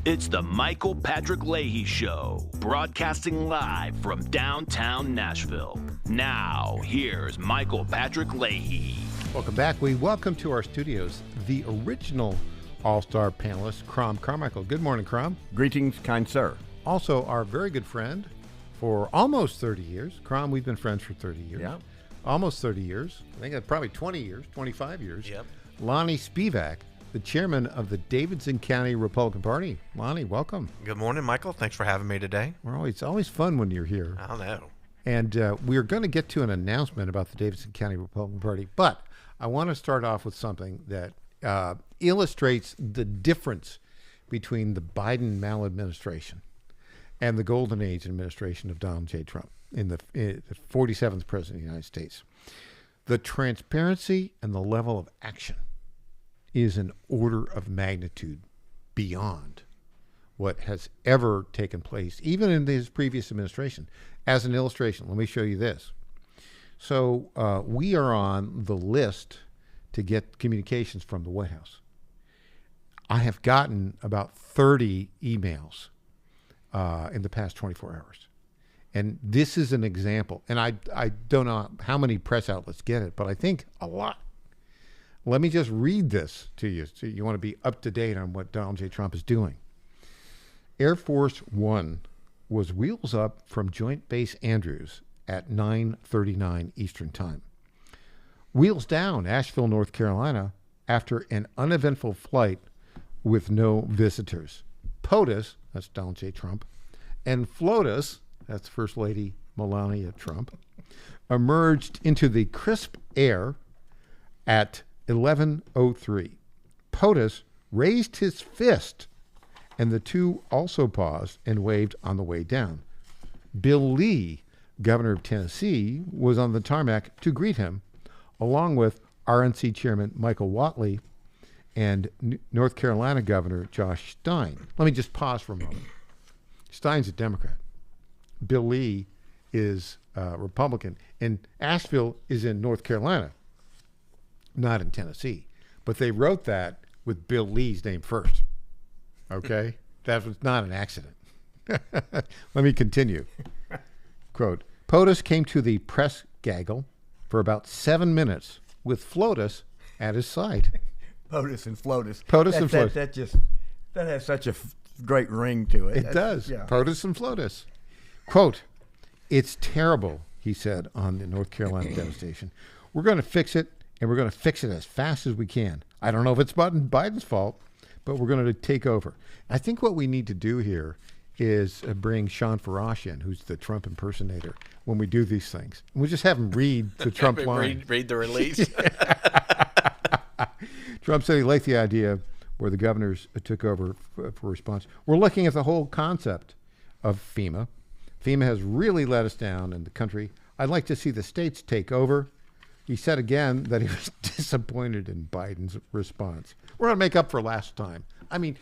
It's the Michael Patrick Leahy Show, broadcasting live from downtown Nashville. Now, here's Michael Patrick Leahy. Welcome back. We welcome to our studios the original All-Star panelist, Crom Carmichael. Good morning, Crom. Greetings, kind sir. Also, our very good friend for almost 30 years. Crom, we've been friends for 30 years. Yeah. Almost 30 years. I think that's probably 20 years, 25 years. Yep. Lonnie Spivak, the chairman of the Davidson County Republican Party. Lonnie, welcome. Good morning, Michael. Thanks for having me today. It's always fun when you're here. I know. And we're going to get to an announcement about the Davidson County Republican Party, but I want to start off with something that illustrates the difference between the Biden maladministration and the Golden Age administration of Donald J. Trump in the 47th president of the United States. The transparency and the level of action is an order of magnitude beyond what has ever taken place, even in his previous administration. As an illustration, let me show you this. So we are on the list to get communications from the White House. I have gotten about 30 emails in the past 24 hours. And this is an example. And I don't know how many press outlets get it, but I think a lot. Let me just read this to you so you want to be up to date on what Donald J. Trump is doing. Air Force One was wheels up from Joint Base Andrews at 9:39 Eastern Time. Wheels down Asheville, North Carolina after an uneventful flight with no visitors. POTUS, that's Donald J. Trump, and FLOTUS, that's First Lady Melania Trump, emerged into the crisp air at 11:03. POTUS raised his fist, and the two also paused and waved on the way down. Bill Leahy, governor of Tennessee, was on the tarmac to greet him, along with RNC Chairman Michael Whatley and North Carolina Governor Josh Stein. Let me just pause for a moment. Stein's a Democrat. Bill Leahy is a Republican. And Asheville is in North Carolina, not in Tennessee. But they wrote that with Bill Lee's name first. Okay? That was not an accident. Let me continue. Quote, POTUS came to the press gaggle for about 7 minutes with FLOTUS at his side. POTUS and FLOTUS. POTUS and FLOTUS. That has such a great ring to it. It does. Yeah. POTUS and FLOTUS. Quote, it's terrible, he said on the North Carolina devastation. We're going to fix it, and we're going to fix it as fast as we can. I don't know if it's Biden's fault, but we're going to take over. I think what we need to do here is bring Sean Farash in, who's the Trump impersonator, when we do these things. We'll just have him read the Trump line. Read the release. Trump said he liked the idea where the governors took over for response. We're looking at the whole concept of FEMA. FEMA has really let us down in the country. I'd like to see the states take over. He said again that he was disappointed in Biden's response. We're going to make up for last time. I mean,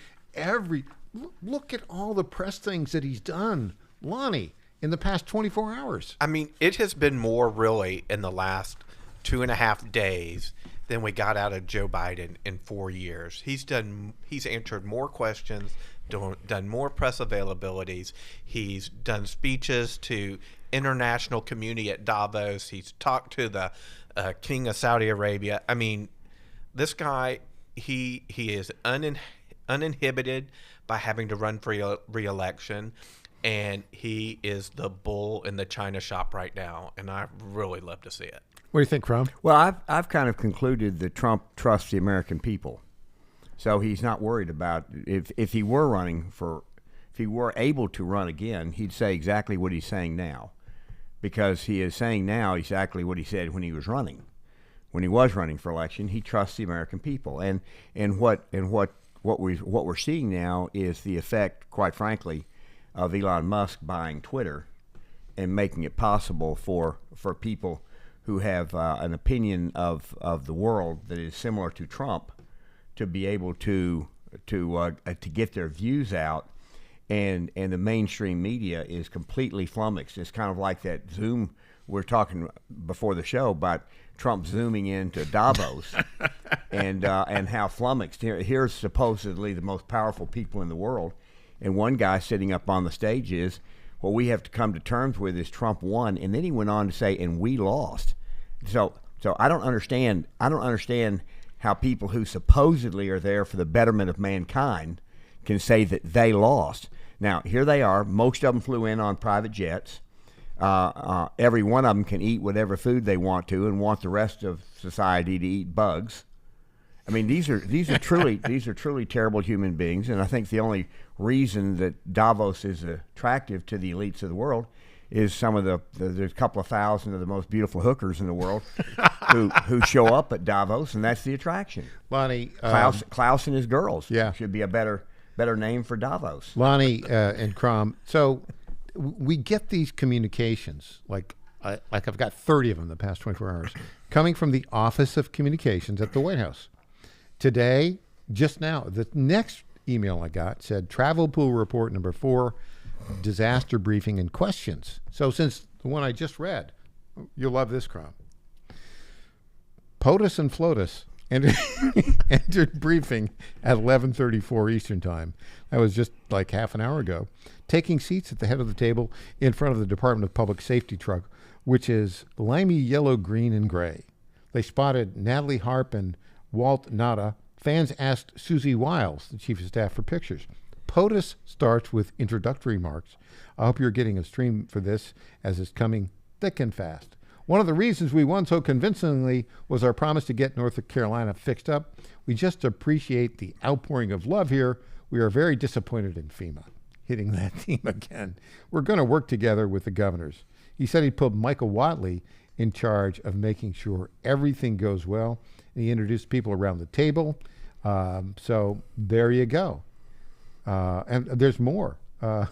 look at all the press things that he's done, Lonnie, in the past 24 hours. I mean, it has been more really in the last 2.5 days than we got out of Joe Biden in 4 years. He's answered more questions, done more press availabilities. He's done speeches to international community at Davos. He's talked to the King of Saudi Arabia. I mean, this guy, he is uninhibited by having to run for re-election, and he is the bull in the China shop right now, and I really love to see it. What do you think, Crom? Well, I've kind of concluded that Trump trusts the American people, so he's not worried about if he were able to run again, he'd say exactly what he's saying now, because he is saying now exactly what he said when he was running. When he was running for election, he trusts the American people, and what we're seeing now is the effect, quite frankly, of Elon Musk buying Twitter and making it possible for people who have an opinion of the world that is similar to Trump to be able to get their views out, and the mainstream media is completely flummoxed. It's kind of like that Zoom we're talking before the show about Trump zooming into Davos and how flummoxed. Here's supposedly the most powerful people in the world, And one guy sitting up on the stage is, what we have to come to terms with is Trump won, and then he went on to say, and we lost. So I don't understand. I don't understand how people who supposedly are there for the betterment of mankind can say that they lost. Now, here they are. Most of them flew in on private jets. Every one of them can eat whatever food they want to, and want the rest of society to eat bugs. I mean, these are truly terrible human beings, and I think the only reason that Davos is attractive to the elites of the world is some of there's a couple of thousand of the most beautiful hookers in the world who show up at Davos, and that's the attraction. Lonnie, Klaus and his girls, yeah, should be a better name for Davos. Lonnie and Crom. So we get these communications, like I've got 30 of them in the past 24 hours, coming from the Office of Communications at the White House. Today, just now, the next email I got said travel pool report number 4, disaster briefing and questions. So since the one I just read, you'll love this, Crom. POTUS and FLOTUS entered briefing at 11:34 Eastern Time. That was just like half an hour ago. Taking seats at the head of the table in front of the Department of Public Safety truck, which is limey yellow, green, and gray. They spotted Natalie Harp and Walt Nada. Fans asked Susie Wiles, the chief of staff, for pictures. POTUS starts with introductory remarks. I hope you're getting a stream for this as it's coming thick and fast. One of the reasons we won so convincingly was our promise to get North Carolina fixed up. We just appreciate the outpouring of love here. We are very disappointed in FEMA. Hitting that theme again. We're going to work together with the governors. He said he'd put Michael Watley in charge of making sure everything goes well. And he introduced people around the table. So there you go. And there's more. FEMA.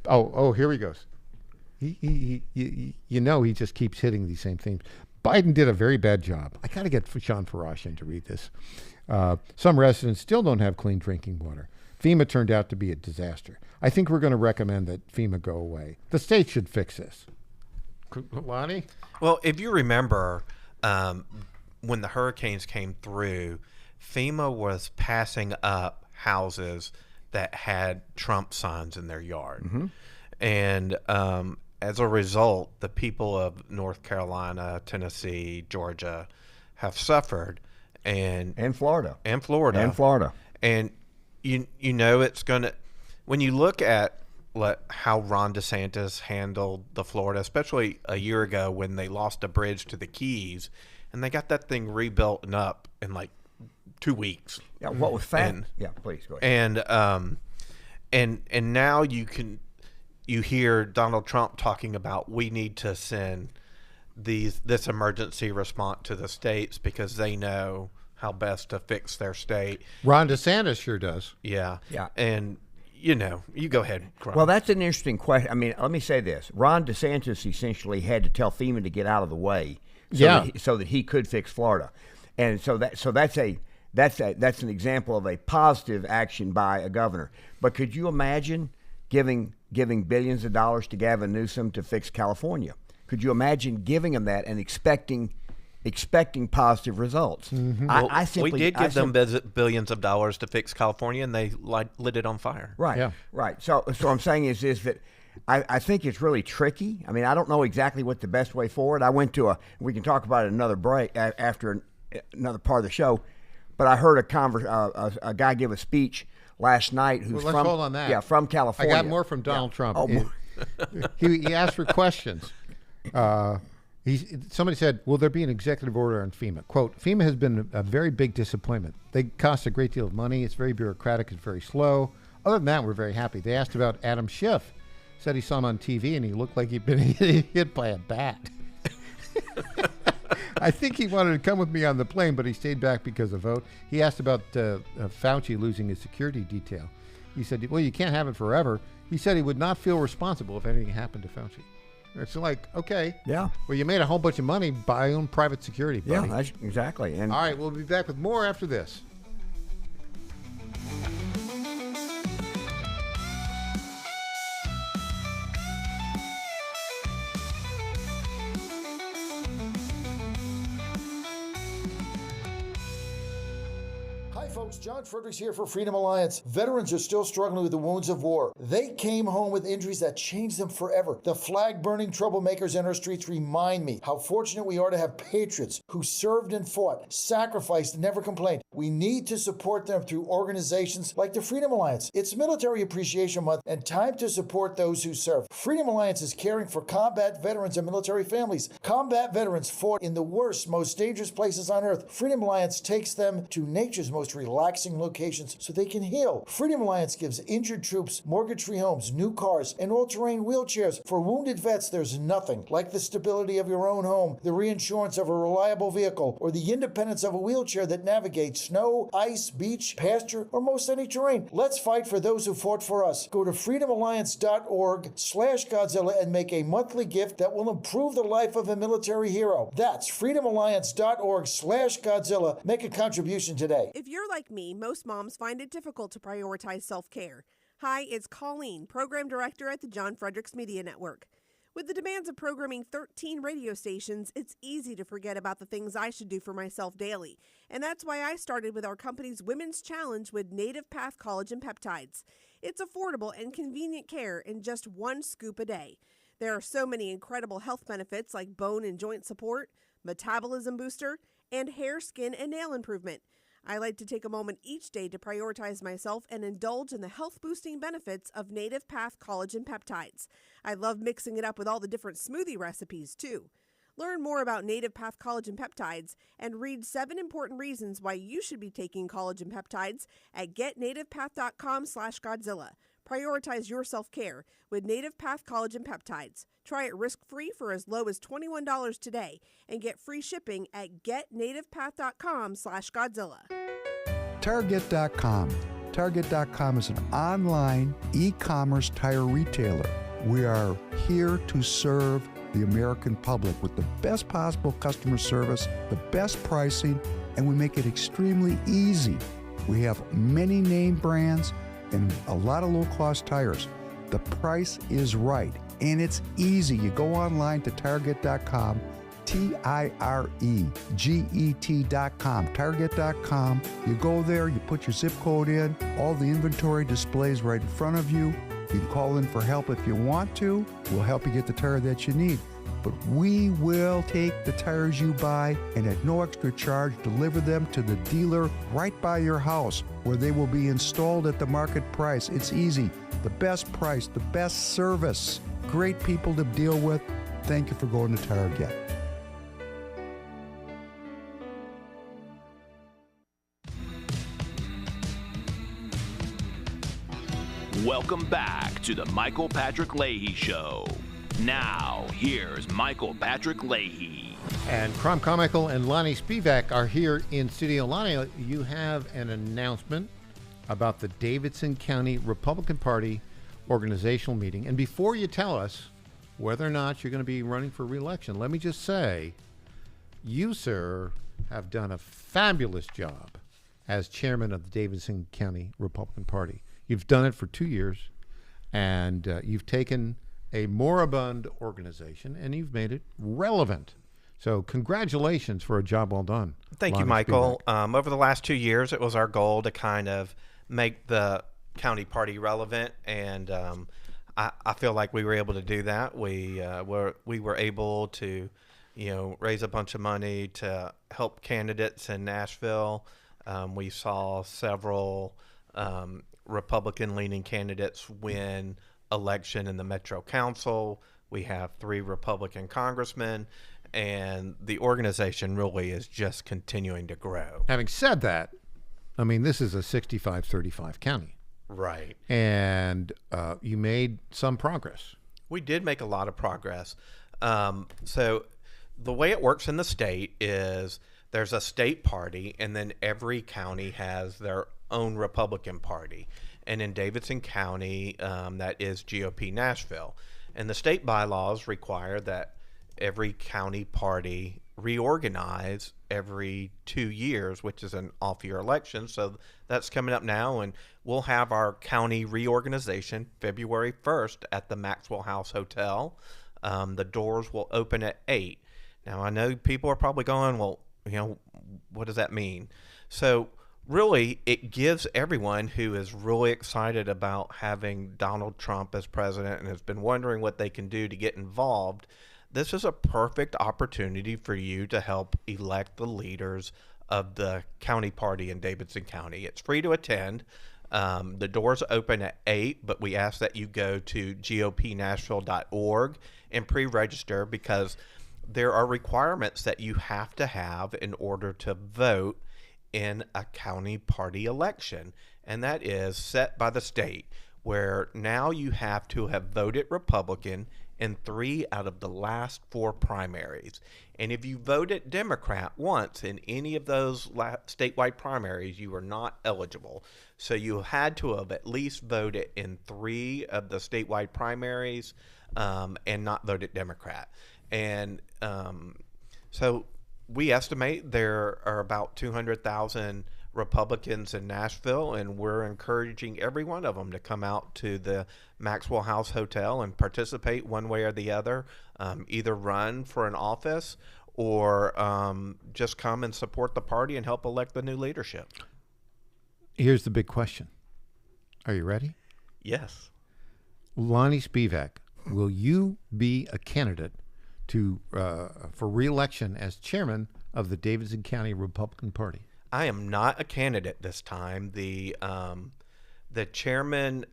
Oh, here he goes. He just keeps hitting these same themes. Biden did a very bad job. I got to get Sean Farash in to read this. Some residents still don't have clean drinking water. FEMA turned out to be a disaster. I think we're going to recommend that FEMA go away. The state should fix this. Lonnie? Well, if you remember, when the hurricanes came through, FEMA was passing up houses that had Trump signs in their yard. Mm-hmm. And as a result, the people of North Carolina, Tennessee, Georgia have suffered. And Florida. And you know it's going to – when you look at how Ron DeSantis handled the Florida, especially a year ago when they lost a bridge to the Keys, and they got that thing rebuilt and up in like 2 weeks. Yeah, what was fat? Yeah, please go ahead. And now you hear Donald Trump talking about we need to send this emergency response to the states because they know how best to fix their state. Ron DeSantis sure does. Yeah. And you go ahead. Crum. Well, that's an interesting question. I mean, let me say this: Ron DeSantis essentially had to tell FEMA to get out of the way, so that he could fix Florida, and that's an example of a positive action by a governor. But could you imagine giving billions of dollars to Gavin Newsom to fix California? Could you imagine giving him that and expecting positive results? Mm-hmm. We did give them billions of dollars to fix California, and they lit it on fire. Right. Yeah. Right. So what I'm saying is that I think it's really tricky. I mean, I don't know exactly what the best way forward. I went to we can talk about it another break after another part of the show, but I heard a guy give a speech last night who's let's hold on that. Yeah, from California. I got more from Donald Trump. He asked for questions. Somebody said, will there be an executive order on FEMA? Quote, FEMA has been a very big disappointment. They cost a great deal of money. It's very bureaucratic. It's very slow. Other than that, we're very happy. They asked about Adam Schiff. Said he saw him on TV, and he looked like he'd been hit by a bat. I think he wanted to come with me on the plane, but he stayed back because of vote. He asked about Fauci losing his security detail. He said, well, you can't have it forever. He said he would not feel responsible if anything happened to Fauci. It's like, okay. Yeah. Well, you made a whole bunch of money by your own private security, buddy. Yeah, that's exactly. And all right, we'll be back with more after this. folks, John Fredericks here for Freedom Alliance. Veterans are still struggling with the wounds of war. They came home with injuries that changed them forever. The flag-burning troublemakers in our streets remind me how fortunate we are to have patriots who served and fought, sacrificed, and never complained. We need to support them through organizations like the Freedom Alliance. It's Military Appreciation Month and time to support those who serve. Freedom Alliance is caring for combat veterans and military families. Combat veterans fought in the worst, most dangerous places on earth. Freedom Alliance takes them to nature's most relaxing locations so they can heal. Freedom Alliance gives injured troops mortgage-free homes, new cars, and all-terrain wheelchairs. For wounded vets, there's nothing like the stability of your own home, the reinsurance of a reliable vehicle, or the independence of a wheelchair that navigates snow, ice, beach, pasture, or most any terrain. Let's fight for those who fought for us. Go to freedomalliance.org/Godzilla and make a monthly gift that will improve the life of a military hero. That's freedomalliance.org/Godzilla. Make a contribution today. If you're like me, most moms find it difficult to prioritize self-care. Hi, it's Colleen, Program Director at the John Fredericks Media Network. With the demands of programming 13 radio stations, it's easy to forget about the things I should do for myself daily. And that's why I started with our company's Women's Challenge with Native Path Collagen Peptides. It's affordable and convenient care in just one scoop a day. There are so many incredible health benefits like bone and joint support, metabolism booster, and hair, skin, and nail improvement. I like to take a moment each day to prioritize myself and indulge in the health-boosting benefits of Native Path Collagen Peptides. I love mixing it up with all the different smoothie recipes, too. Learn more about Native Path Collagen Peptides and read 7 important reasons why you should be taking collagen peptides at getnativepath.com/Godzilla. Prioritize your self-care with Native Path Collagen Peptides. Try it risk-free for as low as $21 today and get free shipping at getnativepath.com/Godzilla. Target.com. Target.com is an online e-commerce tire retailer. We are here to serve the American public with the best possible customer service, the best pricing, and we make it extremely easy. We have many name brands and a lot of low-cost tires. The price is right, and it's easy. You go online to Target.com, TIREGET.com, Target.com. You go there, you put your zip code in, all the inventory displays right in front of you. You can call in for help if you want to. We'll help you get the tire that you need. But we will take the tires you buy and at no extra charge deliver them to the dealer right by your house where they will be installed at the market price. It's easy. The best price, the best service. Great people to deal with. Thank you for going to Target. Welcome back to the Michael Patrick Leahy Show. Now, here's Michael Patrick Leahy. And Crom Carmichael and Lonnie Spivak are here in studio. Lonnie, you have an announcement about the Davidson County Republican Party organizational meeting. And before you tell us whether or not you're going to be running for re-election, let me just say, you, sir, have done a fabulous job as chairman of the Davidson County Republican Party. You've done it for 2 years, and you've taken a moribund organization and you've made it relevant. So congratulations for a job well done. Thank you, Michael. Over the last 2 years, it was our goal to kind of make the county party relevant, and I feel like we were able to do that. We were able to, raise a bunch of money to help candidates in Nashville. We saw several Republican-leaning candidates win election in the Metro Council. We have 3 Republican congressmen, and the organization really is just continuing to grow. Having said that, I mean, this is a 65-35 county. Right. And you made some progress. We did make a lot of progress. So the way it works in the state is there's a state party, and then every county has their own Republican Party. And in Davidson County, that is GOP Nashville. And the state bylaws require that every county party reorganize every 2 years, which is an off-year election. So that's coming up now, and we'll have our county reorganization February 1st at the Maxwell House Hotel. The doors will open at 8. Now, I know people are probably going, well, what does that mean? So really, it gives everyone who is really excited about having Donald Trump as president and has been wondering what they can do to get involved. This is a perfect opportunity for you to help elect the leaders of the county party in Davidson County. It's free to attend. The doors open at 8, but we ask that you go to gopnashville.org and pre-register, because there are requirements that you have to have in order to vote in a county party election, and that is set by the state, where now you have to have voted Republican in 3 out of the last 4 primaries. And if you voted Democrat once in any of those statewide primaries, you are not eligible. So you had to have at least voted in 3 of the statewide primaries and not voted Democrat. And so we estimate there are about 200,000 Republicans in Nashville, and we're encouraging every one of them to come out to the Maxwell House Hotel and participate one way or the other, either run for an office or just come and support the party and help elect the new leadership. Here's the big question. Are you ready? Yes. Lonnie Spivak, will you be a candidate for re-election as chairman of the Davidson County Republican Party? I am not a candidate this time. The chairman,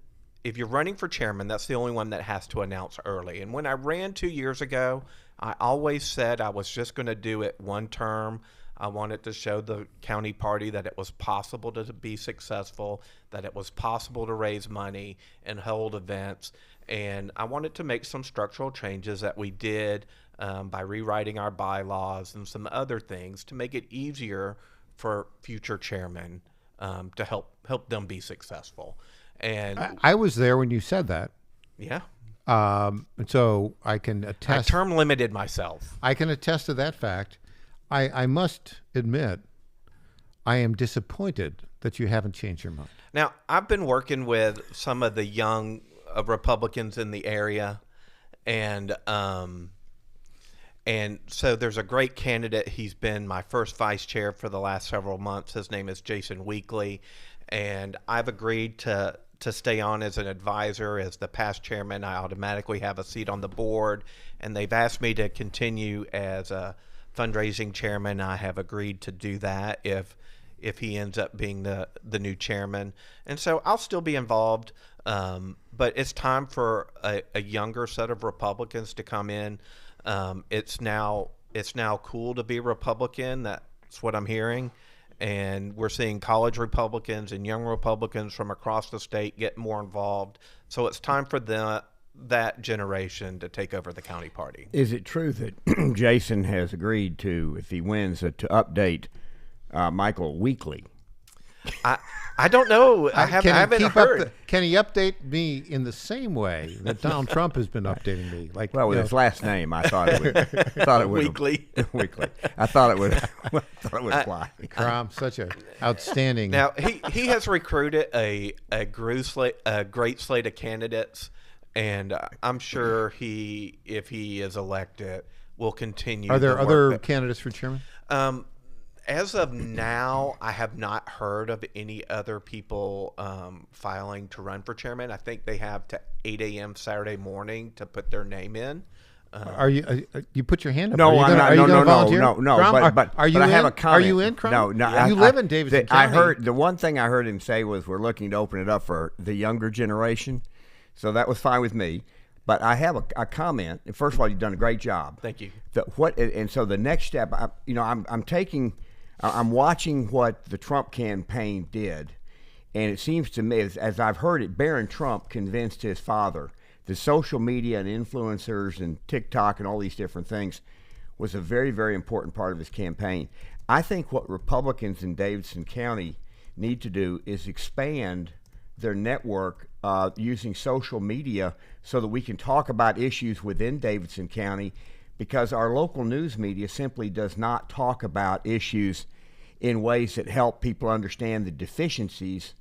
if you're running for chairman, that's the only one that has to announce early. And when I ran 2 years ago, I always said I was just going to do it one term. I wanted to show the county party that it was possible to be successful, that it was possible to raise money and hold events. And I wanted to make some structural changes that we did by rewriting our bylaws and some other things to make it easier for future chairmen to help them be successful. And I was there when you said that. Yeah. And so I can attest. I term limited myself. I can attest to that fact. I must admit, I am disappointed that you haven't changed your mind. Now, I've been working with some of the young Republicans in the area, and so there's a great candidate. He's been my first vice chair for the last several months. His name is Jason Weekly, and I've agreed to stay on as an advisor. As the past chairman, I automatically have a seat on the board, and they've asked me to continue as a fundraising chairman. I have agreed to do that if he ends up being the new chairman, and so I'll still be involved. But it's time for a younger set of Republicans to come in. It's now cool to be Republican. That's what I'm hearing. And we're seeing college Republicans and young Republicans from across the state get more involved. So it's time for that generation to take over the county party. Is it true that Jason has agreed to, if he wins, to update Michael weekly? I don't know. I haven't heard. Can he update me in the same way that Donald Trump has been updating me? Like, well, with his last name, I thought it would Weekly. Weekly. I thought it would fly. Crom, such an outstanding. Now he has recruited a great slate of candidates, and I'm sure if he is elected, will continue. Are there other candidates for chairman? As of now, I have not heard of any other people filing to run for chairman. I think they have to 8 a.m. Saturday morning to put their name in. Are you? You put your hand up. No, are you gonna volunteer? no. Crom, But are you I in? have a comment. Are you in, Crom? No. You live in Davidson County. I heard the one thing I heard him say was we're looking to open it up for the younger generation, so that was fine with me. But I have a comment. First of all, you've done a great job. Thank you. And so the next step, I'm watching what the Trump campaign did, and it seems to me, as I've heard it, Barron Trump convinced his father that social media and influencers and TikTok and all these different things was a very, very important part of his campaign. I think what Republicans in Davidson County need to do is expand their network using social media so that we can talk about issues within Davidson County, because our local news media simply does not talk about issues in ways that help people understand the deficiencies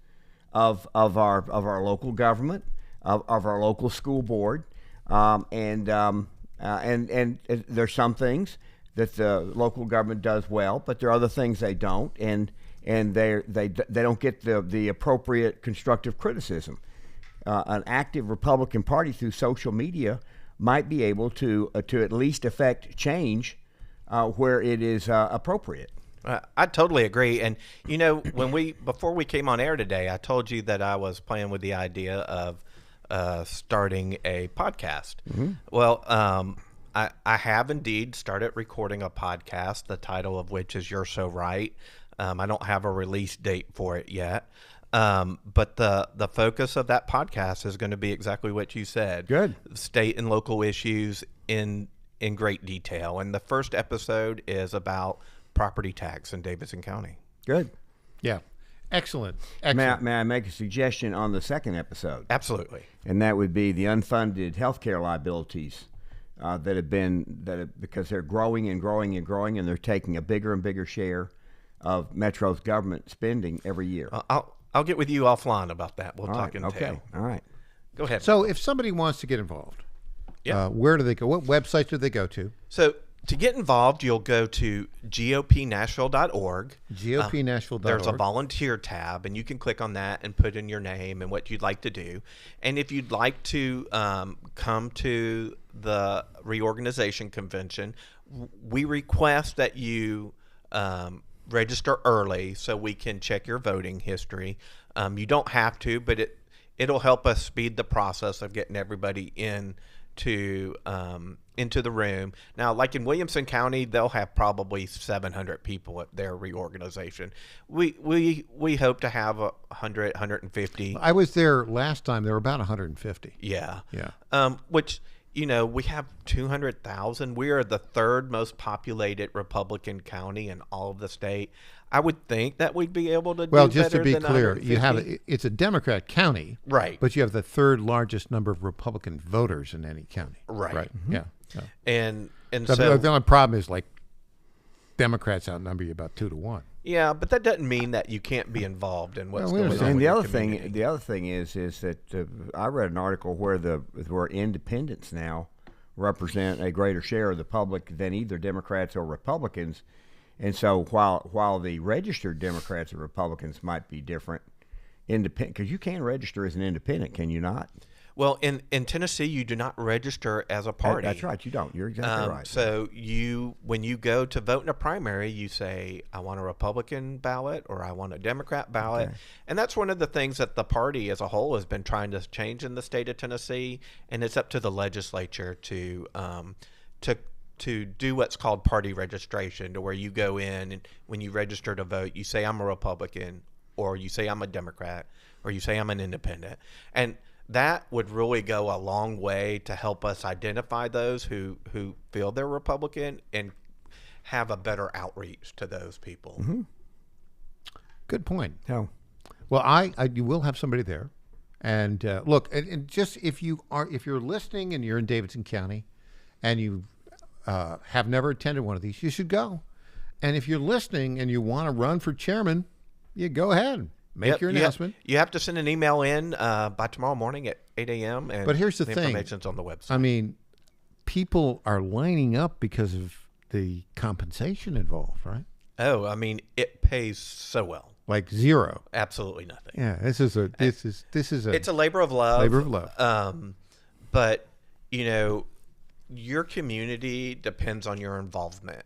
of our local government, of our local school board, and there's some things that the local government does well, but there are other things they don't, and and they don't get the appropriate constructive criticism. An active Republican Party through social media might be able to at least affect change where it is appropriate. I totally agree. And before we came on air today, I told you that I was playing with the idea of starting a podcast. Mm-hmm. Well, I have indeed started recording a podcast, the title of which is You're So Right. I don't have a release date for it yet. But the focus of that podcast is going to be exactly what you said. Good. State and local issues in great detail. And the first episode is about property tax in Davidson County. Good. Yeah. Excellent. May I make a suggestion on the second episode? Absolutely. And that would be the unfunded healthcare liabilities because they're growing and growing and growing, and they're taking a bigger and bigger share of Metro's government spending every year. I'll get with you offline about that. We'll talk in detail. Okay. All right. Go ahead. So if somebody wants to get involved, where do they go? What website do they go to? So to get involved, you'll go to gopnashville.org. gopnashville.org. There's a volunteer tab, and you can click on that and put in your name and what you'd like to do. And if you'd like to come to the reorganization convention, we request that you register early so we can check your voting history. You don't have to, but it'll help us speed the process of getting everybody into the room. Now, like in Williamson County, they'll have probably 700 people at their reorganization. We hope to have 100, 150. I was there last time. There were about 150. Yeah. Yeah. Which, we have 200,000. We are the third most populated Republican county in all of the state. I would think that we'd be able to do better than 150. Well, just to be clear, it's a Democrat county, right? But you have the third largest number of Republican voters in any county, right? Mm-hmm. Yeah. And so the only problem is Democrats outnumber you about 2-1. Yeah, but that doesn't mean that you can't be involved in what's going on. And the other thing is that I read an article where independents now represent a greater share of the public than either Democrats or Republicans, and so while the registered Democrats and Republicans might be different, independent, because you can register as an independent, can you not? Well, in Tennessee, you do not register as a party. That's right, you don't. You're exactly right. So when you go to vote in a primary, you say, I want a Republican ballot or I want a Democrat ballot. Okay. And that's one of the things that the party as a whole has been trying to change in the state of Tennessee. And it's up to the legislature to do what's called party registration, to where you go in and when you register to vote, you say I'm a Republican, or you say I'm a Democrat, or you say I'm an independent. And that would really go a long way to help us identify those who feel they're Republican and have a better outreach to those people. Mm-hmm. Good point. Oh. Well, you will have somebody there, and look, and just if you're listening and you're in Davidson County, and you have never attended one of these, you should go. And if you're listening and you want to run for chairman, you go ahead. Make your announcement. You have to send an email in by tomorrow morning at 8 a.m. And but here's the thing. Information's on the website. I mean, people are lining up because of the compensation involved, right? Oh, I mean, it pays so well. Like zero. Absolutely nothing. Yeah, this is a. It's a labor of love. Labor of love. But your community depends on your involvement,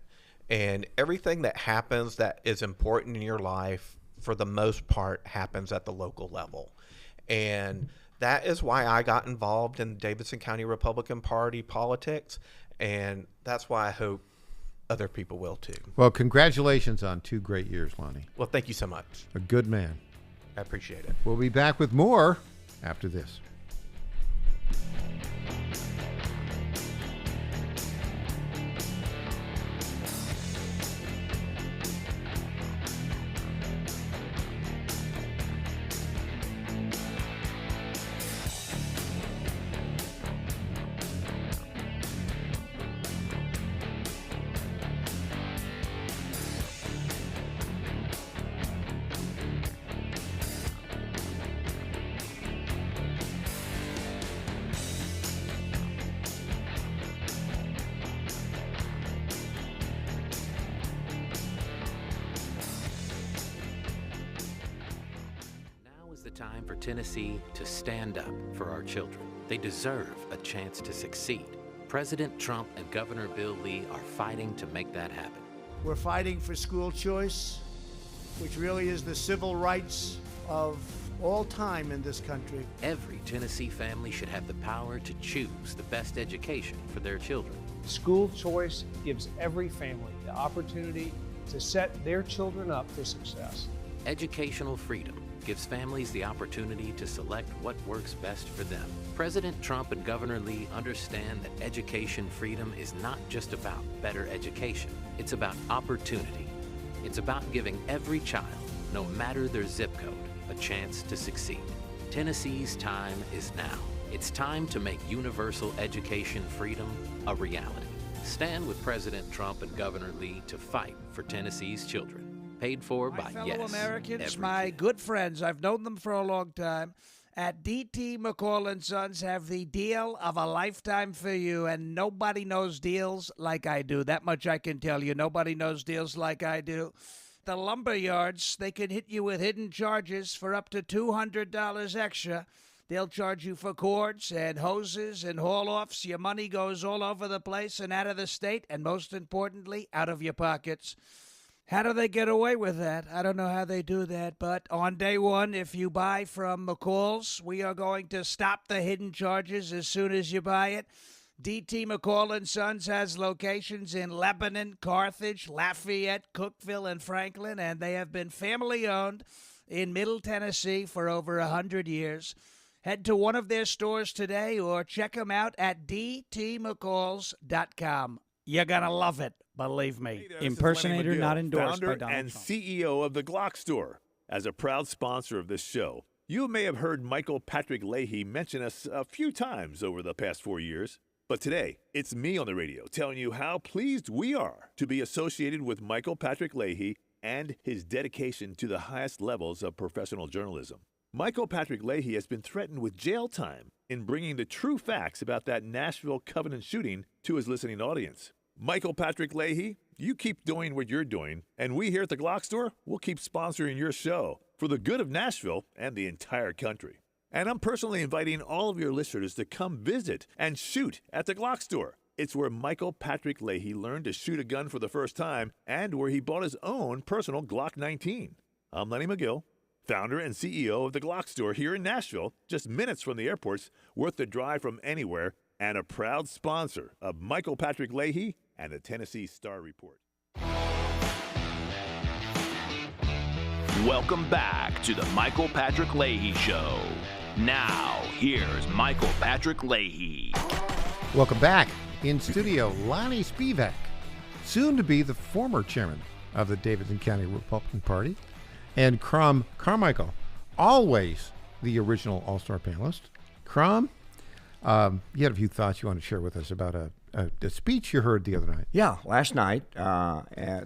and everything that happens that is important in your life, for the most part, happens at the local level. And that is why I got involved in the Davidson County Republican Party politics, and that's why I hope other people will too. Well, congratulations on 2 great years, Lonnie. Well, thank you so much. A good man. I appreciate it. We'll be back with more after this. time for Tennessee to stand up for our children. They deserve a chance to succeed. President Trump and Governor Bill Lee are fighting to make that happen. We're fighting for school choice, which really is the civil rights of all time in this country. Every Tennessee family should have the power to choose the best education for their children. School choice gives every family the opportunity to set their children up for success. Educational freedom gives families the opportunity to select what works best for them. President Trump and Governor Lee understand that education freedom is not just about better education. It's about opportunity. It's about giving every child, no matter their zip code, a chance to succeed. Tennessee's time is now. It's time to make universal education freedom a reality. Stand with President Trump and Governor Lee to fight for Tennessee's children. Paid for by fellow Yes. Americans, Every my kid. good friends, I've known them for a long time. At DT McCall & Sons have the deal of a lifetime for you, and nobody knows deals like I do. That much I can tell you. Nobody knows deals like I do. The lumber yards, they can hit you with hidden charges for up to $200 extra. They'll charge you for cords and hoses and haul-offs. Your money goes all over the place and out of the state, and most importantly, out of your pockets. How do they get away with that? I don't know how they do that, but on day one, if you buy from McCall's, we are going to stop the hidden charges as soon as you buy it. DT McCall & Sons has locations in Lebanon, Carthage, Lafayette, Cookeville, and Franklin, and they have been family-owned in Middle Tennessee for over 100 years. Head to one of their stores today or check them out at dtmccalls.com. You're going to love it, believe me. Hey there, this is Impersonator Lenny McGill, not endorsed by founder Donald and Trump. CEO of the Glock Store. As a proud sponsor of this show, you may have heard Michael Patrick Leahy mention us a few times over the past 4 years. But today, it's me on the radio telling you how pleased we are to be associated with Michael Patrick Leahy and his dedication to the highest levels of professional journalism. Michael Patrick Leahy has been threatened with jail time in bringing the true facts about that Nashville Covenant shooting to his listening audience. Michael Patrick Leahy, you keep doing what you're doing, and we here at the Glock Store will keep sponsoring your show for the good of Nashville and the entire country. And I'm personally inviting all of your listeners to come visit and shoot at the Glock Store. It's where Michael Patrick Leahy learned to shoot a gun for the first time and where he bought his own personal Glock 19. I'm Lenny McGill, founder and CEO of the Glock Store here in Nashville, just minutes from the airports, worth the drive from anywhere, and a proud sponsor of Michael Patrick Leahy and the Tennessee Star Report. Welcome back to the Michael Patrick Leahy Show. Now, here's Michael Patrick Leahy. Welcome back. In studio, Lonnie Spivak, soon to be the former chairman of the Davidson County Republican Party, and Crum Carmichael, always the original All-Star panelist. Crum, you had a few thoughts you want to share with us about a speech you heard the other night. Yeah, last night,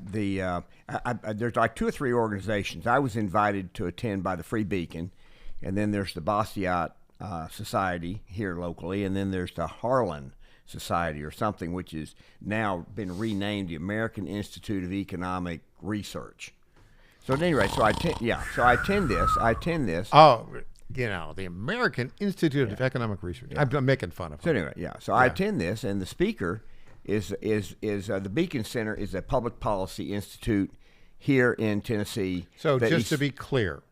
there's like 2 or 3 organizations I was invited to attend by the Free Beacon, and then there's the Bastiat Society here locally, and then there's the Harlan Society or something, which is now been renamed the American Institute of Economic Research. So at any rate, I attend this. Oh, you know, the American Institute of Economic Research. Yeah. I'm making fun of it. So anyway, I attend this, and the speaker is the Beacon Center is a public policy institute here in Tennessee. So just to be clear,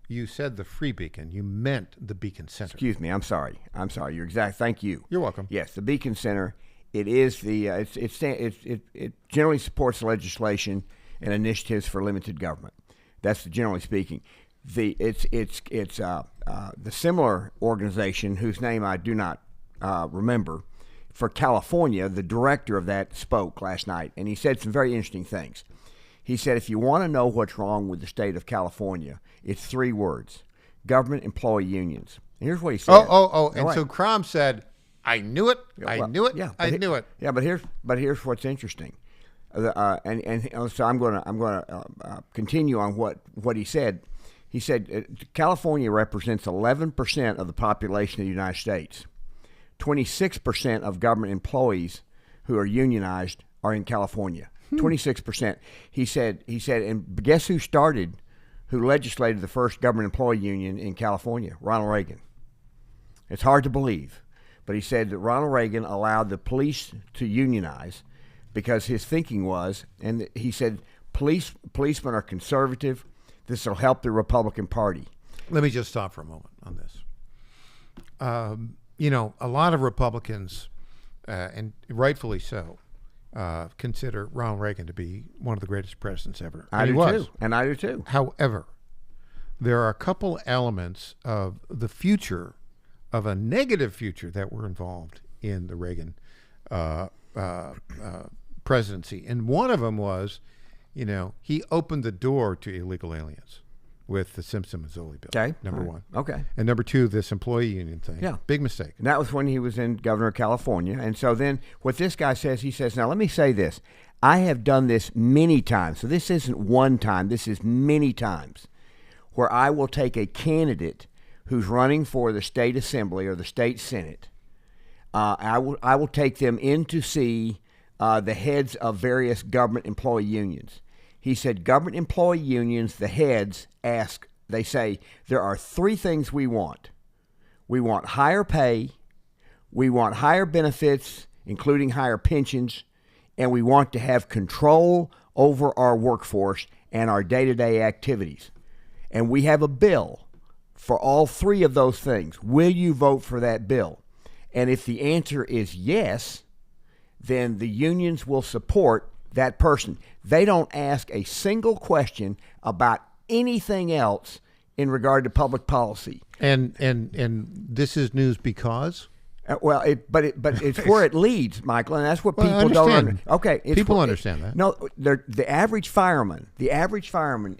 you said the Free Beacon. You meant the Beacon Center. Excuse me. I'm sorry. You're exact. Thank you. You're welcome. Yes, the Beacon Center. It is the it generally supports legislation and initiatives for limited government. That's generally speaking. It's the similar organization whose name I do not remember for California. The director of that spoke last night, and he said some very interesting things. He said, if you want to know what's wrong with the state of California, it's 3 words: government employee unions. And here's what he said. So Crum said, "I knew it. I knew it. I knew it." Yeah, but here's what's interesting. So I'm going to continue on what he said. He said California represents 11% of the population of the United States. 26% of government employees who are unionized are in California. 26%. He said, and guess who started who legislated the first government employee union in California, Ronald Reagan. It's hard to believe, but he said that Ronald Reagan allowed the police to unionize because his thinking was, and he said, policemen are conservative. This will help the Republican Party. Let me just stop for a moment on this. A lot of Republicans, and rightfully so, consider Ronald Reagan to be one of the greatest presidents ever. I do too, and I do too. However, there are a couple elements of the future, of a negative future, that were involved in the Reagan presidency. And one of them was, he opened the door to illegal aliens with the Simpson-Mazzoli bill. Okay. Number one. Okay. And number two, this employee union thing. Yeah. Big mistake. And that was when he was in governor of California. And so then what this guy says, he says, now let me say this. I have done this many times. So this isn't one time. This is many times where I will take a candidate who's running for the state assembly or the state senate. I will take them in to see the heads of various government employee unions. He said government employee unions, the heads they say, there are three things we want. We want higher pay, we want higher benefits, including higher pensions, and we want to have control over our workforce and our day-to-day activities. And we have a bill for all three of those things. Will you vote for that bill? And if the answer is yes, then the unions will support that person. They don't ask a single question about anything else in regard to public policy. And this is news because? But it's where it leads, Michael, and that's what people don't understand. Okay, people understand that. No, the average fireman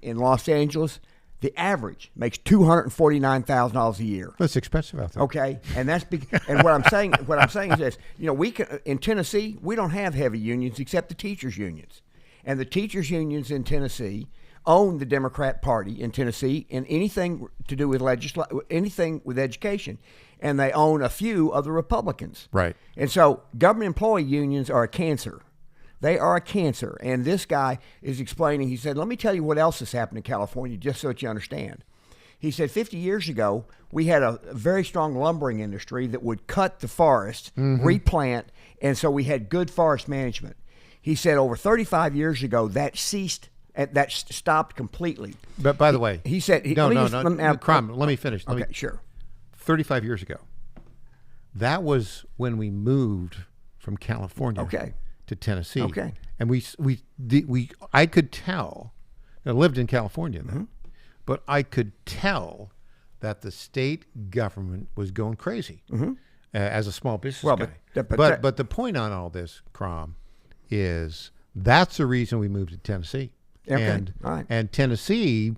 in Los Angeles, the average makes $249,000 a year. That's expensive out there. Okay, and that's and what I'm saying is this: we can in Tennessee we don't have heavy unions except the teachers unions, and the teachers unions in Tennessee own the Democrat Party in Tennessee in anything to do with anything with education, and they own a few of the Republicans. Right. And so government employee unions are a cancer. They are a cancer. And this guy is explaining, he said, let me tell you what else has happened in California, just so that you understand. He said 50 years ago, we had a very strong lumbering industry that would cut the forest, replant, and so we had good forest management. He said over 35 years ago, that stopped completely. But by the way, he said, let me finish. Okay, sure. 35 years ago, that was when we moved from California to Tennessee. Okay. And I could tell, I lived in California then, but I could tell that the state government was going crazy as a small business guy. But the point on all this, Crom, is that's the reason we moved to Tennessee. Okay. And Tennessee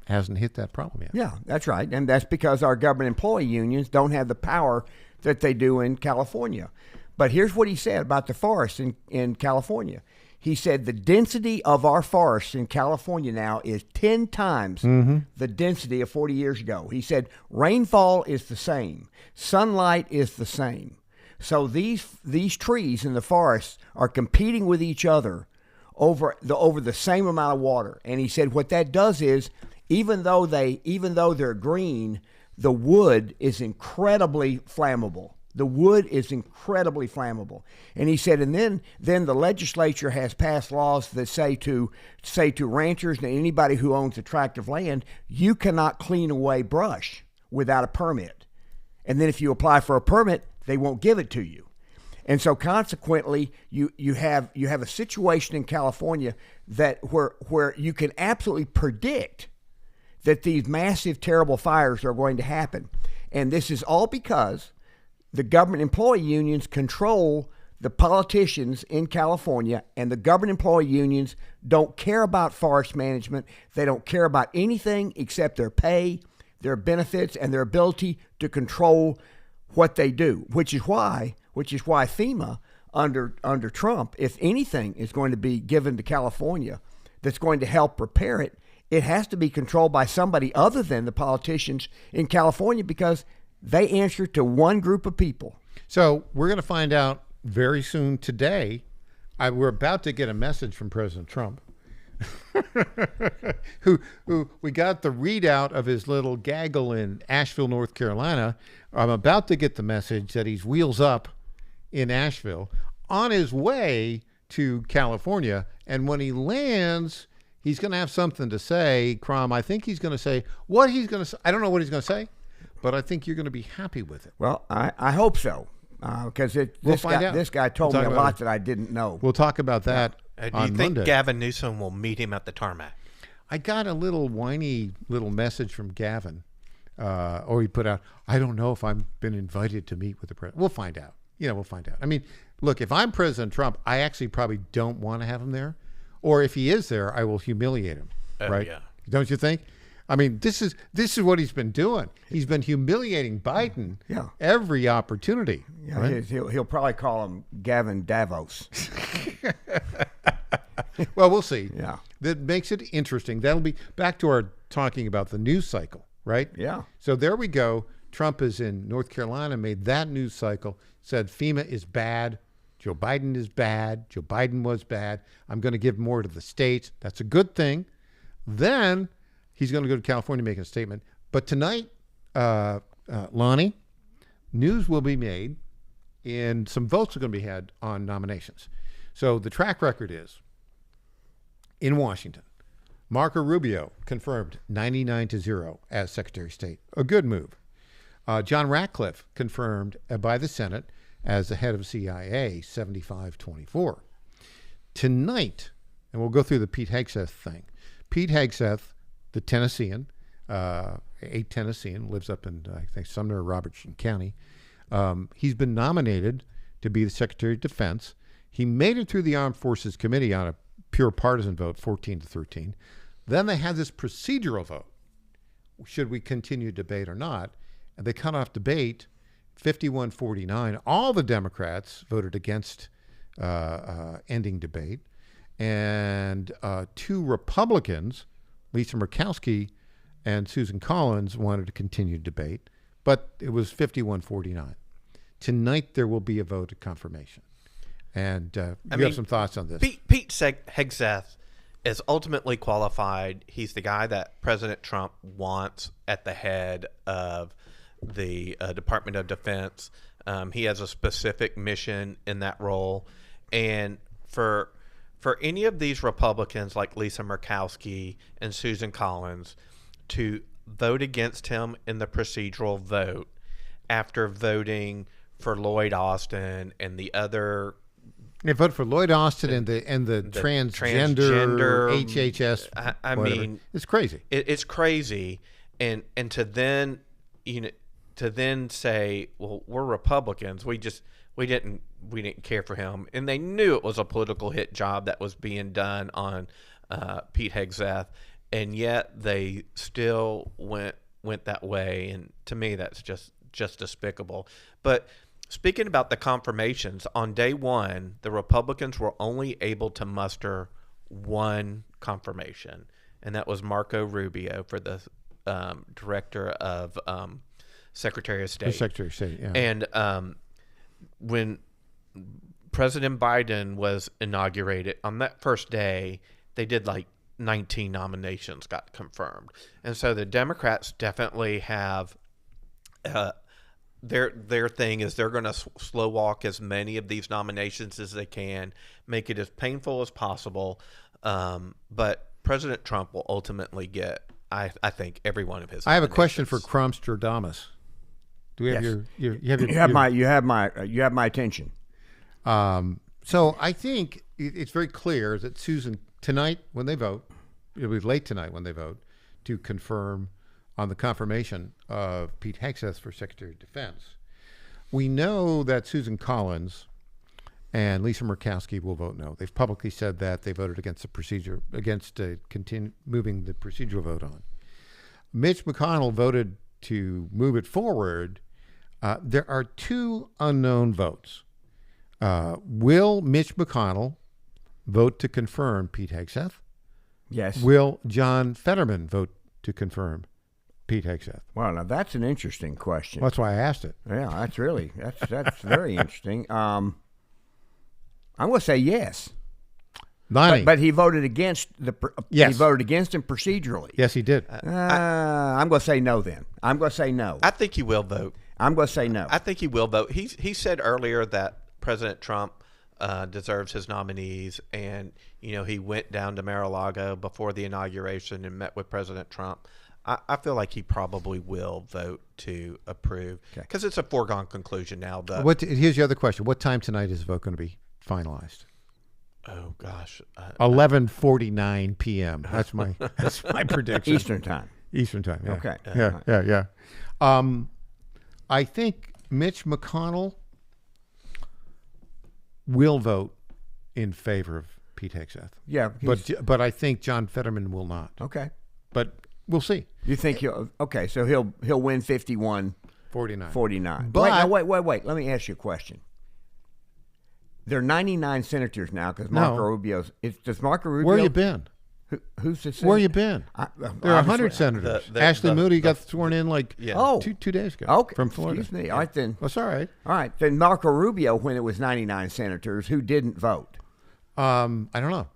hasn't hit that problem yet. Yeah, that's right. And that's because our government employee unions don't have the power that they do in California. But here's what he said about the forests in California. He said the density of our forests in California now is 10 times the density of 40 years ago. He said rainfall is the same. Sunlight is the same. So these trees in the forests are competing with each other over the same amount of water. And he said what that does is even though they're green, the wood is incredibly flammable. The wood is incredibly flammable. And he said, and then the legislature has passed laws that say to ranchers and anybody who owns a tract of land, you cannot clean away brush without a permit. And then if you apply for a permit, they won't give it to you. And so consequently, you have a situation in California that where you can absolutely predict that these massive, terrible fires are going to happen. And this is all because the government employee unions control the politicians in California, and the government employee unions don't care about forest management. They don't care about anything except their pay, their benefits, and their ability to control what they do, which is why FEMA under Trump, if anything is going to be given to California that's going to help repair it, it has to be controlled by somebody other than the politicians in California because they answer to one group of people. So we're going to find out very soon today. We're about to get a message from President Trump who we got the readout of his little gaggle in Asheville, North Carolina. I'm about to get the message that he's wheels up in Asheville on his way to California. And when he lands, he's going to have something to say. Crom, I think he's going to say what he's going to say. I don't know what he's going to say, but I think you're going to be happy with it. Well, I hope so, because this guy told me a lot that I didn't know. We'll talk about that do you on think Monday. Gavin Newsom will meet him at the tarmac? I got a little whiny little message from Gavin, or he put out, I don't know if I've been invited to meet with the president. We'll find out. We'll find out. I mean, look, if I'm President Trump, I actually probably don't want to have him there. Or if he is there, I will humiliate him. Right? Yeah. Don't you think? I mean, this is what he's been doing. He's been humiliating Biden every opportunity. Yeah, right? he'll probably call him Gavin Davos. Well, we'll see. Yeah. That makes it interesting. That'll be back to our talking about the news cycle, right? Yeah. So there we go. Trump is in North Carolina, made that news cycle, said FEMA is bad. Joe Biden is bad. Joe Biden was bad. I'm going to give more to the states. That's a good thing. Then he's going to go to California making a statement. But tonight, Lonnie, news will be made and some votes are going to be had on nominations. So the track record is in Washington, Marco Rubio confirmed 99-0 as Secretary of State. A good move. John Ratcliffe confirmed by the Senate as the head of CIA, 75-24. Tonight, and we'll go through the Pete Hegseth thing. Pete Hegseth, the Tennessean, a Tennessean, lives up in, I think, Sumner or Robertson County. He's been nominated to be the Secretary of Defense. He made it through the Armed Forces Committee on a pure partisan vote, 14-13. Then they had this procedural vote. Should we continue debate or not? And they cut off debate 51-49. All the Democrats voted against ending debate. And two Republicans, Lisa Murkowski and Susan Collins, wanted to continue debate. But it was 51-49. Tonight there will be a vote of confirmation. And you have some thoughts on this. Pete Hegseth is ultimately qualified. He's the guy that President Trump wants at the head of the Department of Defense. He has a specific mission in that role. And for any of these Republicans like Lisa Murkowski and Susan Collins to vote against him in the procedural vote after voting for Lloyd Austin and the other... They vote for Lloyd Austin and the transgender HHS. I mean, it's crazy. It's crazy, and to then say, well, we're Republicans. We didn't care for him, and they knew it was a political hit job that was being done on Pete Hegseth, and yet they still went that way. And to me, that's just despicable. But speaking about the confirmations, on day one, the Republicans were only able to muster one confirmation, and that was Marco Rubio for the director of Secretary of State. The Secretary of State, yeah. And when President Biden was inaugurated, on that first day, they did like 19 nominations got confirmed. And so the Democrats definitely have their thing is they're going to slow walk as many of these nominations as they can, make it as painful as possible. But President Trump will ultimately get, I think, every one of his. I have a question for Cromstradamus. Do we have yes. You have my attention. So I think it's very clear that Susan tonight when they vote, it'll be late tonight when they vote to confirm on the confirmation of Pete Hegseth for Secretary of Defense. We know that Susan Collins and Lisa Murkowski will vote no. They've publicly said that they voted against the procedure, against moving the procedural vote on. Mitch McConnell voted to move it forward. There are two unknown votes. Will Mitch McConnell vote to confirm Pete Hegseth? Yes. Will John Fetterman vote to confirm Pete Hegseth? Well, now that's an interesting question. Well, that's why I asked it. Yeah, that's very interesting. I'm going to say yes. Lonnie. But he voted against Yes. He voted against him procedurally. Yes, he did. I'm going to say no. Then I'm going to say no. I think he will vote. I'm going to say no. I think he will vote. He said earlier that President Trump deserves his nominees, and he went down to Mar-a-Lago before the inauguration and met with President Trump. I feel like he probably will vote to approve because it's a foregone conclusion now. Here's the other question: what time tonight is the vote going to be finalized? Oh gosh, 11:49 p.m. That's my prediction. Eastern time. Eastern time. Yeah. Okay. Yeah. I think Mitch McConnell will vote in favor of Pete Hegseth. Yeah, but I think John Fetterman will not. Okay. But we'll see. You think so he'll win 51 49. But wait. Let me ask you a question. There are 99 senators now because Marco Rubio's. Does Marco Rubio? Where you been? Who's the senator? Where you been? There are 100 senators. Ashley Moody got sworn in two days ago. Okay. From Florida. Excuse me. All right then. That's all right. All right then. Marco Rubio, when it was 99 senators, who didn't vote? I don't know.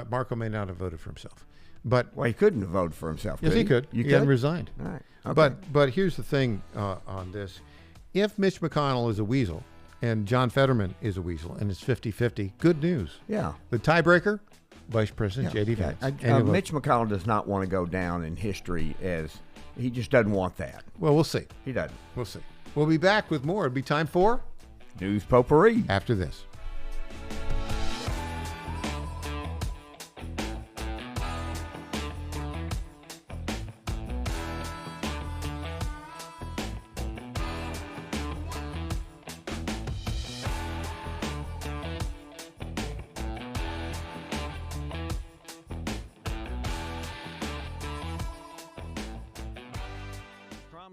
Marco may not have voted for himself, but he couldn't have voted for himself. Yes, he could. He hadn't resigned. All right. Okay. But here's the thing on this: if Mitch McConnell is a weasel and John Fetterman is a weasel, and it's 50-50, good news. Yeah. The tiebreaker, Vice President J.D. Vance. Mitch McConnell does not want to go down in history as he just doesn't want that. Well, we'll see. He doesn't. We'll see. We'll be back with more. It'll be time for News Potpourri after this.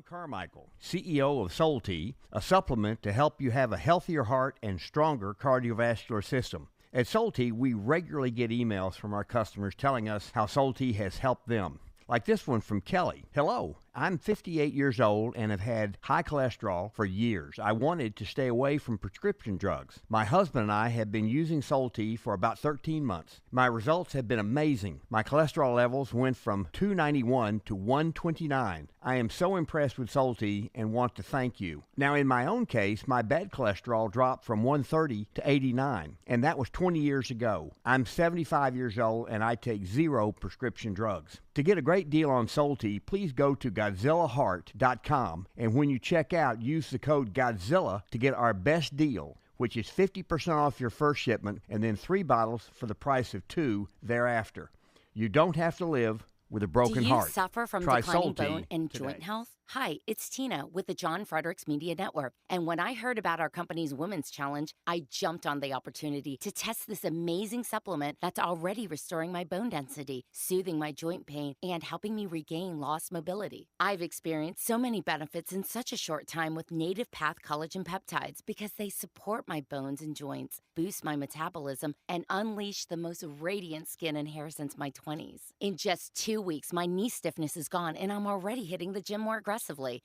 Carmichael, CEO of Soul Tea, a supplement to help you have a healthier heart and stronger cardiovascular system. At Soul Tea, we regularly get emails from our customers telling us how Soul Tea has helped them. Like this one from Kelly. Hello, I'm 58 years old and have had high cholesterol for years. I wanted to stay away from prescription drugs. My husband and I have been using Soul Tea for about 13 months. My results have been amazing. My cholesterol levels went from 291 to 129. I am so impressed with Soul Tea and want to thank you. Now, in my own case, my bad cholesterol dropped from 130 to 89, and that was 20 years ago. I'm 75 years old and I take 0 prescription drugs. To get a great deal on Soul Tea, please go to GodzillaHeart.com, and when you check out, use the code Godzilla to get our best deal, which is 50% off your first shipment and then 3 bottles for the price of 2 thereafter. You don't have to live with a broken heart. Do you suffer from Try declining Soul Tea bone and today. joint health? Hi, it's Tina with the John Fredericks Media Network. And when I heard about our company's Women's Challenge, I jumped on the opportunity to test this amazing supplement that's already restoring my bone density, soothing my joint pain, and helping me regain lost mobility. I've experienced so many benefits in such a short time with Native Path Collagen Peptides because they support my bones and joints, boost my metabolism, and unleash the most radiant skin and hair since my 20s. In just 2 weeks, my knee stiffness is gone, and I'm already hitting the gym more aggressively.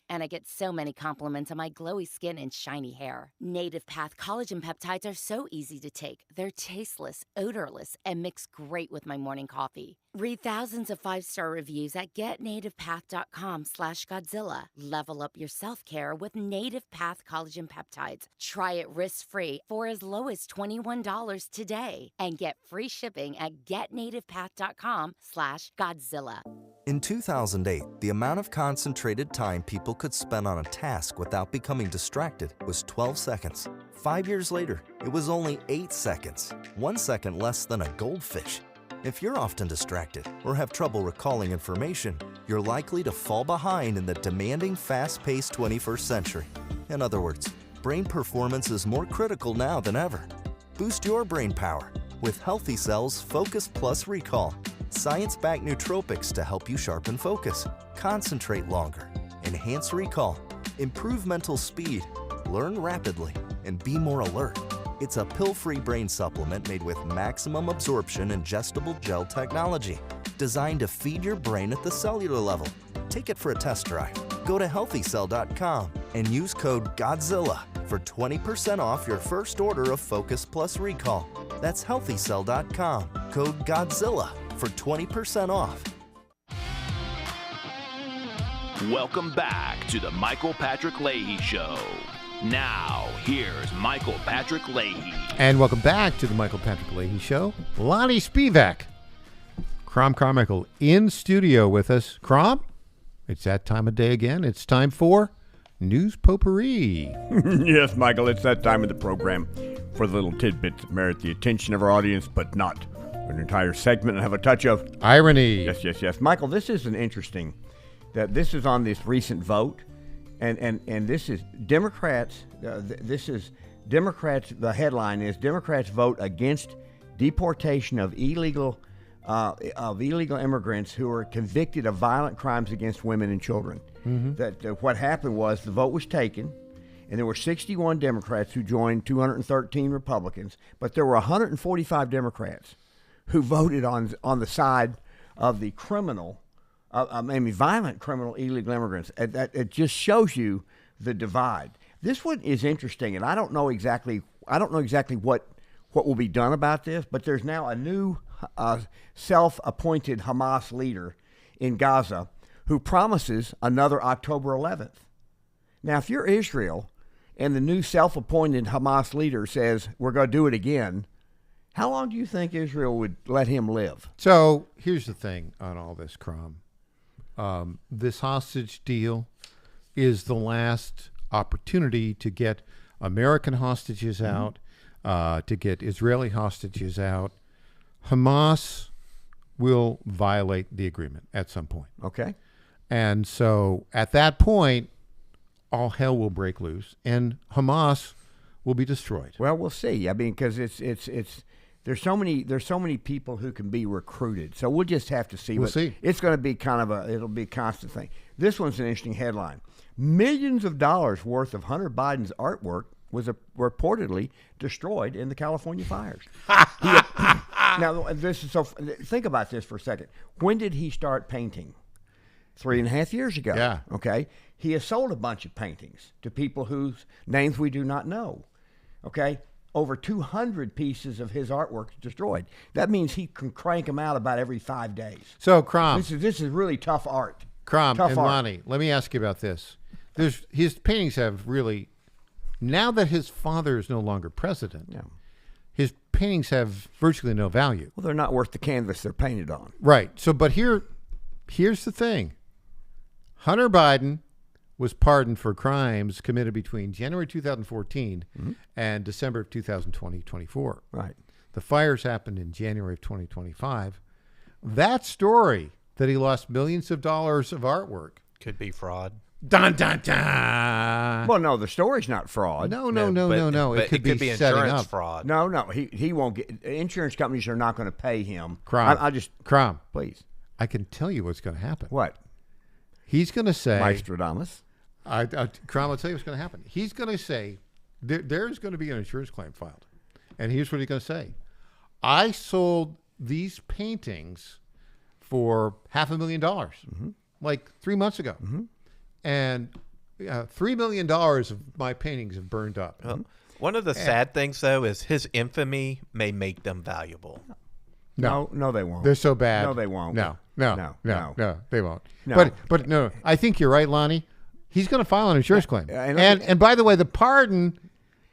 And I get so many compliments on my glowy skin and shiny hair. Native Path Collagen Peptides are so easy to take. They're tasteless, odorless, and mix great with my morning coffee. Read thousands of 5-star reviews at getnativepath.com/Godzilla. Level up your self-care with Native Path Collagen Peptides. Try it risk-free for as low as $21 today. And get free shipping at getnativepath.com/Godzilla. In 2008, the amount of concentrated time people could spend on a task without becoming distracted was 12 seconds. 5 years later, it was only 8 seconds, 1 second less than a goldfish. If you're often distracted or have trouble recalling information, you're likely to fall behind in the demanding, fast-paced 21st century. In other words, brain performance is more critical now than ever. Boost your brain power with Healthy Cells Focus Plus Recall. Science-backed nootropics to help you sharpen focus, concentrate longer, enhance recall, improve mental speed, learn rapidly, and be more alert. It's a pill-free brain supplement made with maximum absorption ingestible gel technology, designed to feed your brain at the cellular level. Take it for a test drive. Go to healthycell.com and use code GODZILLA for 20% off your first order of Focus Plus Recall. That's HealthyCell.com. Code GODZILLA for 20% off. Welcome back to the Michael Patrick Leahy Show. Now, here's Michael Patrick Leahy. And welcome back to the Michael Patrick Leahy Show. Lonnie Spivak, Crom Carmichael in studio with us. Crom, it's that time of day again. It's time for News Potpourri. Yes, Michael, it's that time of the program for the little tidbits that merit the attention of our audience, but not an entire segment and have a touch of irony. Yes. Michael, this is an interesting, that this is on this recent vote, and this is Democrats, the headline is Democrats vote against deportation of illegal immigrants who are convicted of violent crimes against women and children. That what happened was the vote was taken, and there were 61 Democrats who joined 213 Republicans, but there were 145 Democrats who voted on the side of the violent criminal illegal immigrants. It just shows you the divide. This one is interesting, and I don't know exactly what will be done about this, but there's now a new self-appointed Hamas leader in Gaza who promises another October 11th. Now, if you're Israel and the new self-appointed Hamas leader says, we're going to do it again, how long do you think Israel would let him live? So here's the thing on all this, Crom. This hostage deal is the last opportunity to get American hostages out, to get Israeli hostages out. Hamas will violate the agreement at some point. Okay. And so at that point, all hell will break loose, and Hamas will be destroyed. Well, we'll see. I mean, because there's so many people who can be recruited. So we'll just have to see. We'll see. It's going to be it'll be a constant thing. This one's an interesting headline. Millions of dollars worth of Hunter Biden's artwork was reportedly destroyed in the California fires. Now, this is so. Think about this for a second. When did he start painting? 3.5 years ago. Yeah. Okay. He has sold a bunch of paintings to people whose names we do not know. Okay. Over 200 pieces of his artwork destroyed. That means he can crank them out about every 5 days. So, Crom. This is really tough art. Crom and Lonnie, let me ask you about this. His paintings have really, now that his father is no longer president, his paintings have virtually no value. Well, they're not worth the canvas they're painted on. Right. So, but here's the thing. Hunter Biden was pardoned for crimes committed between January 2014 and December of 2024. Right. The fires happened in January of 2025. That story that he lost millions of dollars of artwork could be fraud. Dun, dun, dun. Well, no, the story's not fraud. No. It could be setting insurance up. fraud. No, he won't get. Insurance companies are not going to pay him. Crom, please. I can tell you what's going to happen. What? He's going to say, Maestradamus. Crom, I'll tell you what's going to happen. He's going to say, there's going to be an insurance claim filed. And here's what he's going to say. I sold these paintings for $500,000, like 3 months ago. And $3 million of my paintings have burned up. One of the sad things, though, is his infamy may make them valuable. No, they won't. They're so bad. No, they won't. No, they won't. No. But no, I think you're right, Lonnie. He's going to file an insurance claim. And by the way, the pardon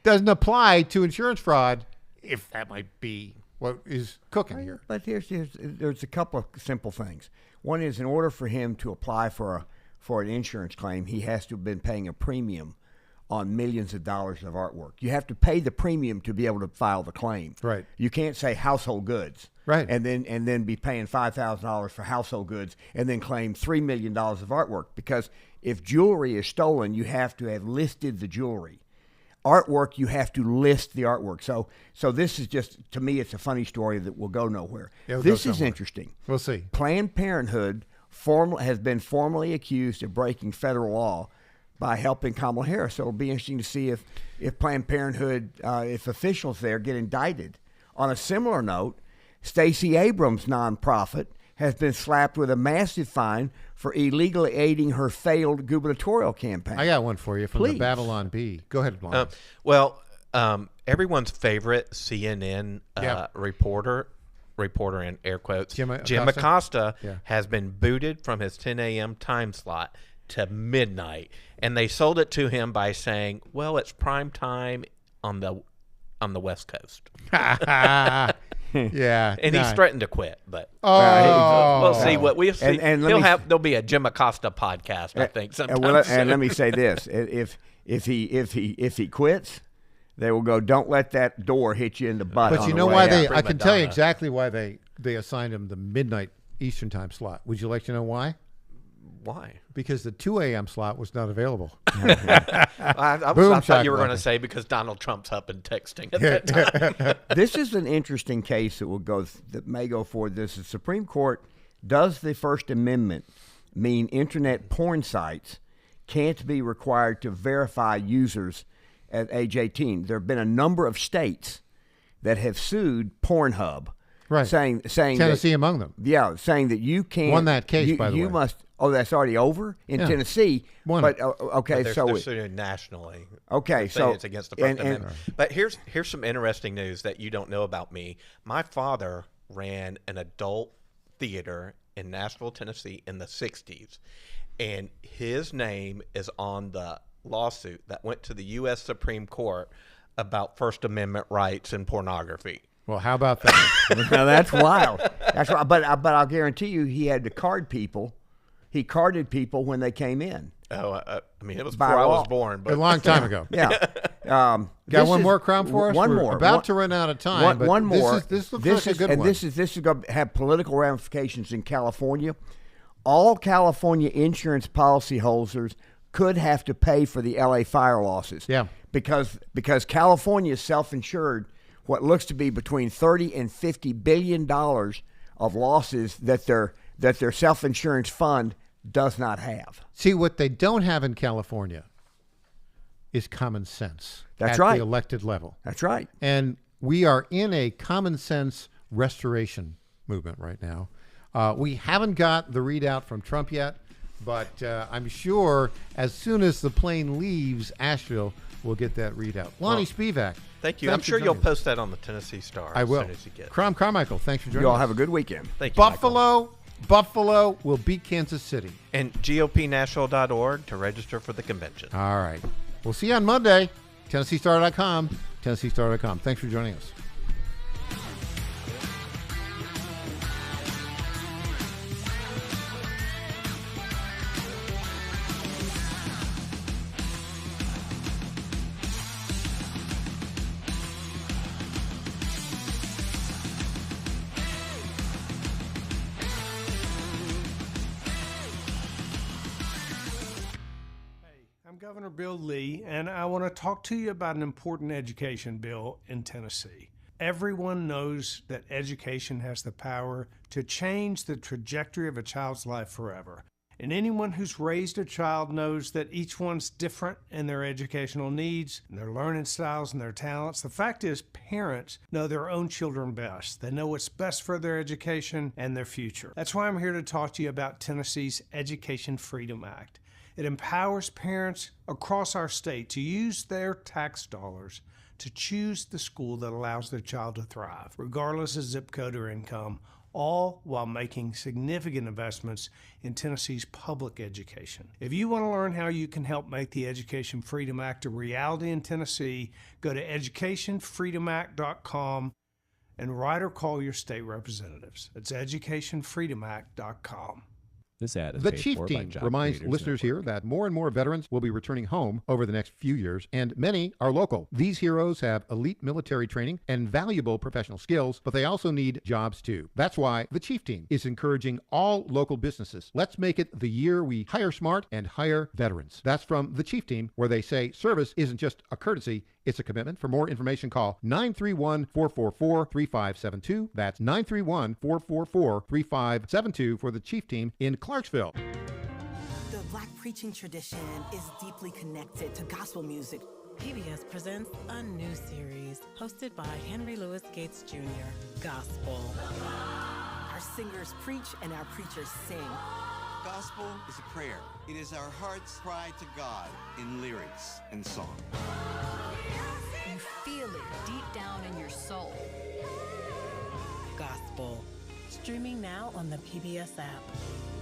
doesn't apply to insurance fraud, if that might be what is cooking here. But there's a couple of simple things. One is, in order for him to apply for an insurance claim, he has to have been paying a premium on millions of dollars of artwork. You have to pay the premium to be able to file the claim. Right. You can't say household goods. Right. And then be paying $5,000 for household goods and then claim $3 million of artwork, because if jewelry is stolen, you have to have listed the jewelry. Artwork, you have to list the artwork. So this is just, to me, it's a funny story that will go nowhere. This is interesting. We'll see. Planned Parenthood has been formally accused of breaking federal law by helping Kamala Harris. So it'll be interesting to see if Planned Parenthood, if officials there get indicted. On a similar note, Stacey Abrams' nonprofit has been slapped with a massive fine for illegally aiding her failed gubernatorial campaign. I got one for you from the Babylon Bee. Go ahead, Lonnie. Everyone's favorite CNN reporter in air quotes, Jim Acosta has been booted from his 10 a.m. time slot to midnight, and they sold it to him by saying, "Well, it's prime time on the West Coast." Yeah, and he's threatened to quit, but we'll see what we'll see. And there'll be a Jim Acosta podcast, I think. And let me say this: if he quits, they will go, "Don't let that door hit you in the butt." But you know why I can tell you exactly why they assigned him the midnight Eastern time slot. Would you like to know why? Why? Because the 2 a.m. slot was not available. I thought you were going to say because Donald Trump's up and texting at that time. This is an interesting case that may go forward. The Supreme Court, does the First Amendment mean internet porn sites can't be required to verify users at age 18? There have been a number of states that have sued Pornhub. Right. Saying Tennessee among them. Yeah, saying that you can't. Won that case, by the way. You must. Oh, that's already over in Tennessee. Won but okay, but so they're suing nationally. Okay, so it's against the First Amendment. But here's some interesting news that you don't know about me. My father ran an adult theater in Nashville, Tennessee, in the '60s, and his name is on the lawsuit that went to the U.S. Supreme Court about First Amendment rights in pornography. Well, how about that? Now that's wild. That's right. But I'll guarantee you, he had to card people. He carded people when they came in. Oh, I mean, it was before I was born, but a long time ago. Yeah. Got one more crown for us? One We're more. About to run out of time. One more. This looks like a good one. This is going to have political ramifications in California. All California insurance policyholders could have to pay for the LA fire losses. Yeah. Because California is self-insured. What looks to be between $30 and $50 billion of losses that their self-insurance fund does not have. See, what they don't have in California is common sense. That's at right. the elected level. That's right. And we are in a common sense restoration movement right now. We haven't got the readout from Trump yet, but I'm sure as soon as the plane leaves Asheville, we'll get that readout. Lonnie Spivak. Thank you. I'm sure you'll post that on the Tennessee Star. I will. As soon as you get it. Crom Carmichael, thanks for joining You all us. have a good weekend. Thank you, Buffalo will beat Kansas City. And GOPNashville.org to register for the convention. All right. We'll see you on Monday. TennesseeStar.com. TennesseeStar.com. Thanks for joining us. I'm Governor Bill Lee, and I want to talk to you about an important education bill in Tennessee. Everyone knows that education has the power to change the trajectory of a child's life forever. And anyone who's raised a child knows that each one's different in their educational needs, and their learning styles, and their talents. The fact is, parents know their own children best. They know what's best for their education and their future. That's why I'm here to talk to you about Tennessee's Education Freedom Act. It empowers parents across our state to use their tax dollars to choose the school that allows their child to thrive, regardless of zip code or income, all while making significant investments in Tennessee's public education. If you want to learn how you can help make the Education Freedom Act a reality in Tennessee, go to educationfreedomact.com and write or call your state representatives. It's educationfreedomact.com. This ad is The paid Chief for by Team Job reminds Creators listeners Network. here that more and more veterans will be returning home over the next few years, and many are local. These heroes have elite military training and valuable professional skills, but they also need jobs too. That's why the Chief Team is encouraging all local businesses. Let's make it the year we hire smart and hire veterans. That's from the Chief Team, where they say service isn't just a courtesy, it's a commitment. For more information, call 931-444-3572. That's 931-444-3572 for the Chief Team in Clarksville. The Black preaching tradition is deeply connected to gospel music. PBS presents a new series hosted by Henry Louis Gates Jr., Gospel. Our singers preach and our preachers sing. Gospel is a prayer. It is our heart's cry to God in lyrics and song. You down in your soul. Gospel. Streaming now on the PBS app.